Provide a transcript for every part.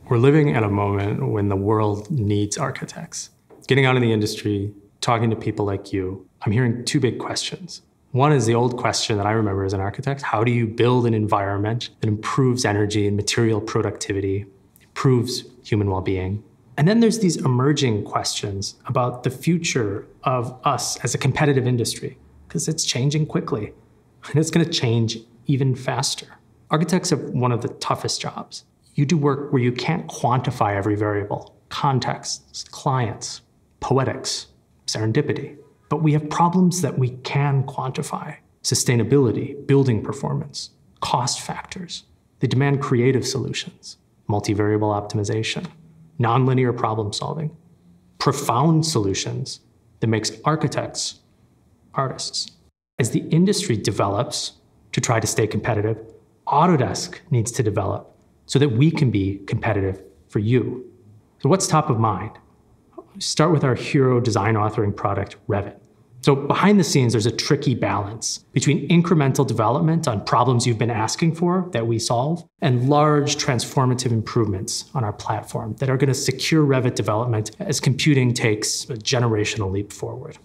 We're living at a moment when the world needs architects. Getting out in the industry, talking to people like you, I'm hearing two big questions. One is the old question that I remember as an architect: how do you build an environment that improves energy and material productivity, improves human well-being? And then there's these emerging questions about the future of us as a competitive industry, because it's changing quickly, and it's going to change even faster. Architects have one of the toughest jobs. You do work where you can't quantify every variable: context, clients, poetics, serendipity. But we have problems that we can quantify: sustainability, building performance, cost factors. They demand creative solutions, multivariable optimization, nonlinear problem solving, profound solutions that makes architects artists. As the industry develops to try to stay competitive, Autodesk needs to develop so that we can be competitive for you. So what's top of mind? Start with our hero design authoring product, Revit. So behind the scenes, there's a tricky balance between incremental development on problems you've been asking for that we solve, and large transformative improvements on our platform that are going to secure Revit development as computing takes a generational leap forward.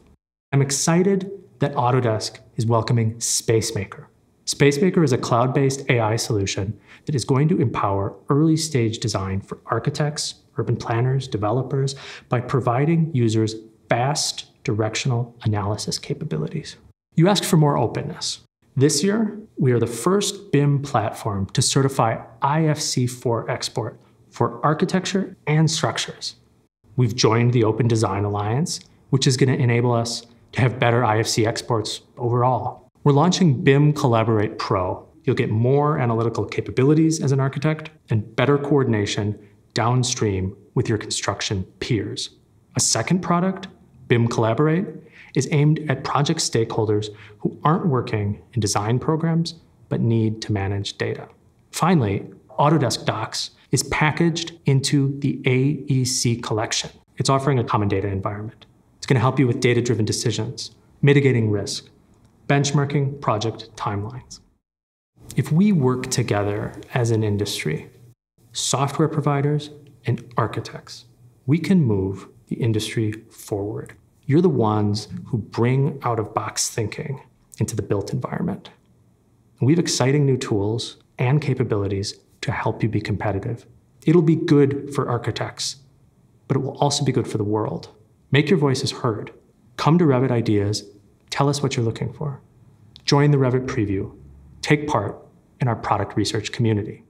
I'm excited that Autodesk is welcoming SpaceMaker. SpaceMaker is a cloud-based AI solution that is going to empower early-stage design for architects, urban planners, developers, by providing users fast directional analysis capabilities. You asked for more openness. This year, we are the first BIM platform to certify IFC4 export for architecture and structures. We've joined the Open Design Alliance, which is going to enable us to have better IFC exports overall. We're launching BIM Collaborate Pro. You'll get more analytical capabilities as an architect and better coordination downstream with your construction peers. A second product, BIM Collaborate, is aimed at project stakeholders who aren't working in design programs but need to manage data. Finally, Autodesk Docs is packaged into the AEC collection. It's offering a common data environment. It's going to help you with data-driven decisions, mitigating risk, benchmarking project timelines. If we work together as an industry, software providers and architects, we can move the industry forward. You're the ones who bring out-of-box thinking into the built environment. We have exciting new tools and capabilities to help you be competitive. It'll be good for architects, but it will also be good for the world. Make your voices heard. Come to Revit Ideas. Tell us what you're looking for. Join the Revit preview. Take part in our product research community.